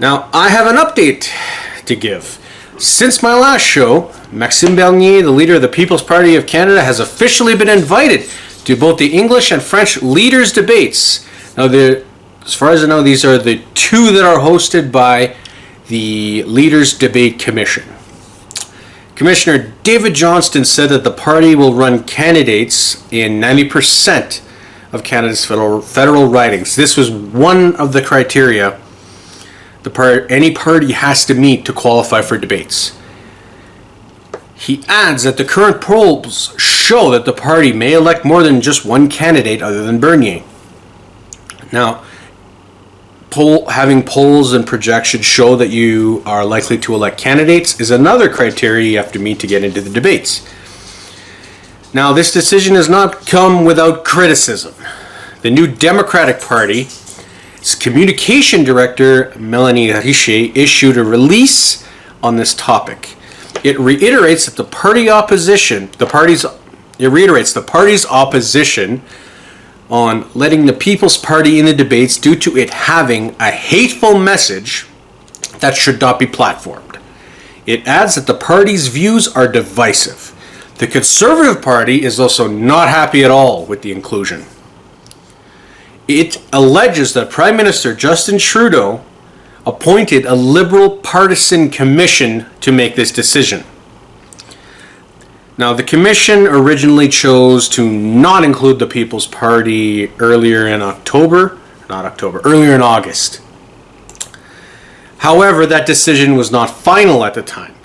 Now, I have an update to give. Since my last show, Maxime Bernier, the leader of the People's Party of Canada, has officially been invited to both the English and French leaders' debates. Now, as far as I know, these are the two that are hosted by the Leaders' Debate Commission. Commissioner David Johnston said that the party will run candidates in 90% of Canada's federal ridings. This was one of the criteria any party has to meet to qualify for debates. He adds that the current polls show that the party may elect more than just one candidate other than Bernier. Now, having polls and projections show that you are likely to elect candidates is another criteria you have to meet to get into the debates. Now, this decision has not come without criticism. The New Democratic Party, its communication director, Melanie Richer, issued a release on this topic. It reiterates that the party's opposition on letting the People's Party in the debates due to it having a hateful message that should not be platformed. It adds that the party's views are divisive. The Conservative Party is also not happy at all with the inclusion. It alleges that Prime Minister Justin Trudeau appointed a Liberal partisan commission to make this decision. Now, the commission originally chose to not include the People's Party earlier in August. However, that decision was not final at the time.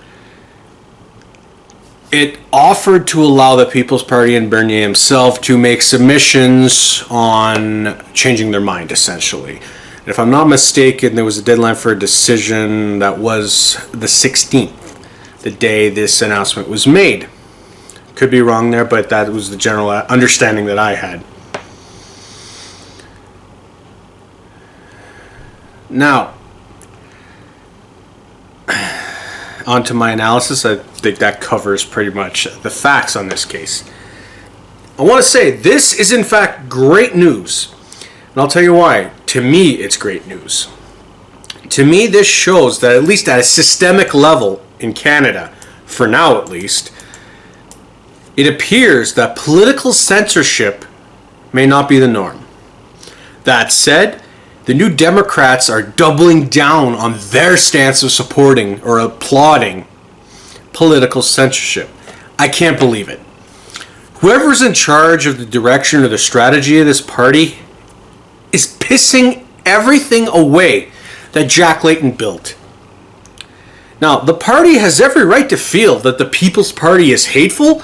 It offered to allow the People's Party and Bernier himself to make submissions on changing their mind, essentially. And if I'm not mistaken, there was a deadline for a decision that was the 16th, the day this announcement was made. Could be wrong there, but that was the general understanding that I had. Now, on to my analysis. I think that covers pretty much the facts on this case. I want to say this is in fact great news. And I'll tell you why. To me, it's great news. To me, this shows that at least at a systemic level in Canada, for now at least, it appears that political censorship may not be the norm. That said, the New Democrats are doubling down on their stance of supporting or applauding political censorship. I can't believe it. Whoever's in charge of the direction or the strategy of this party is pissing everything away that Jack Layton built. Now, the party has every right to feel that the People's Party is hateful,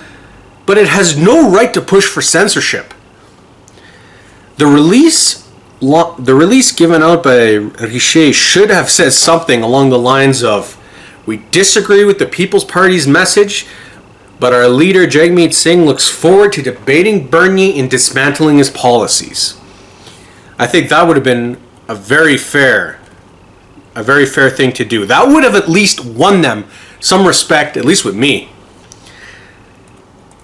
but it has no right to push for censorship. The release given out by Richer should have said something along the lines of, "We disagree with the People's Party's message, but our leader Jagmeet Singh looks forward to debating Bernier and dismantling his policies." I think that would have been a very fair thing to do. That would have at least won them some respect, at least with me.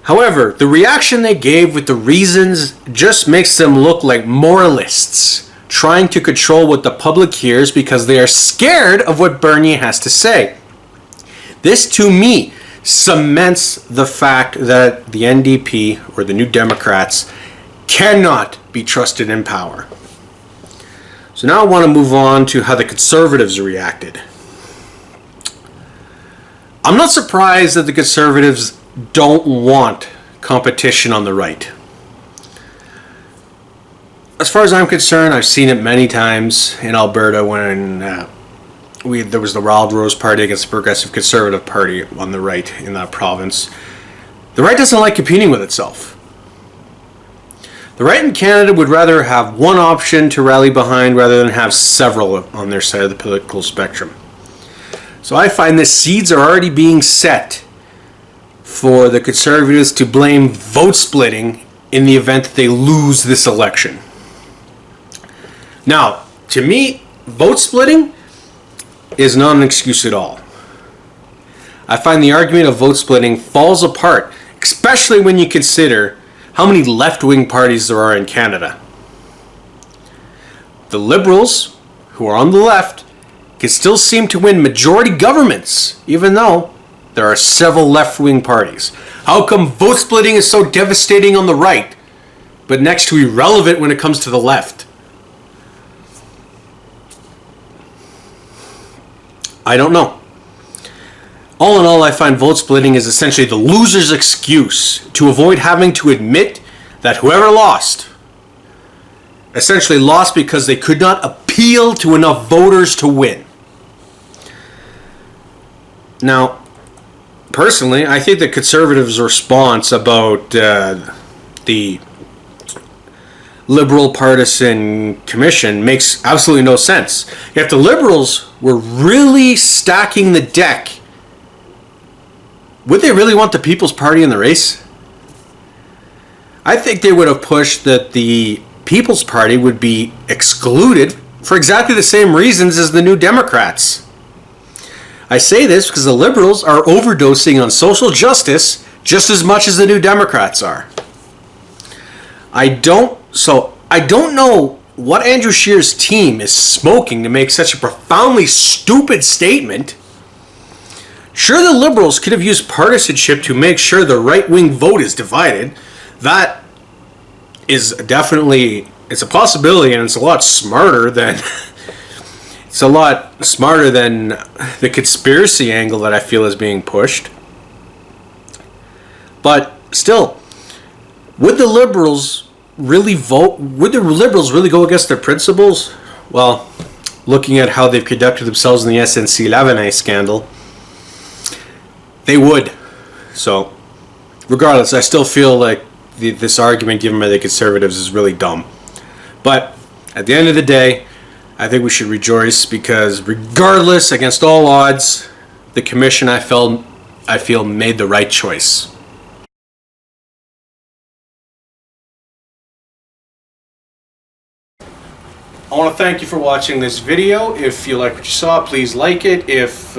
However, the reaction they gave with the reasons just makes them look like moralists trying to control what the public hears because they are scared of what Bernier has to say. This, to me, cements the fact that the NDP, or the New Democrats, cannot be trusted in power. So now I want to move on to how the Conservatives reacted. I'm not surprised that the Conservatives don't want competition on the right. As far as I'm concerned, I've seen it many times in Alberta when there was the Wild Rose Party against the Progressive Conservative Party on the right in that province. The right doesn't like competing with itself. The right in Canada would rather have one option to rally behind rather than have several on their side of the political spectrum. So I find the seeds are already being set for the Conservatives to blame vote splitting in the event that they lose this election. Now, to me, vote splitting is not an excuse at all. I find the argument of vote splitting falls apart, especially when you consider how many left-wing parties there are in Canada. The Liberals, who are on the left, can still seem to win majority governments, even though there are several left-wing parties? How come vote splitting is so devastating on the right, but next to irrelevant when it comes to the left? I don't know. All in all, I find vote splitting is essentially the loser's excuse to avoid having to admit that whoever lost essentially lost because they could not appeal to enough voters to win. Now, personally, I think the Conservatives' response about the Liberal Partisan Commission makes absolutely no sense. If the Liberals were really stacking the deck, would they really want the People's Party in the race? I think they would have pushed that the People's Party would be excluded for exactly the same reasons as the New Democrats. I say this because the Liberals are overdosing on social justice just as much as the New Democrats are. I don't know what Andrew Scheer's team is smoking to make such a profoundly stupid statement. Sure, the Liberals could have used partisanship to make sure the right-wing vote is divided. That is definitely, it's a possibility, and it's a lot smarter than the conspiracy angle that I feel is being pushed. But still, would the Liberals really vote? Would the Liberals really go against their principles? Well, looking at how they've conducted themselves in the SNC-Lavalin scandal, they would. So, regardless, I still feel like this argument given by the Conservatives is really dumb. But at the end of the day, I think we should rejoice because regardless, against all odds, the Commission, I feel made the right choice. I want to thank you for watching this video. If you like what you saw, please like it. If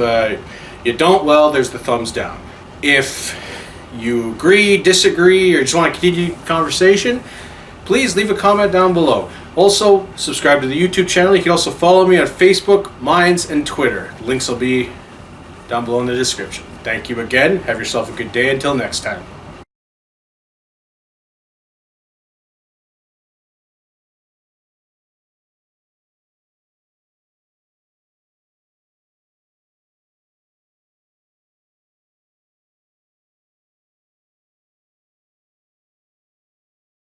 you don't, well, there's the thumbs down. If you agree, disagree, or just want to continue the conversation, please leave a comment down below. Also, subscribe to the YouTube channel. You can also follow me on Facebook, Minds, and Twitter. The links will be down below in the description. Thank you again. Have yourself a good day. Until next time.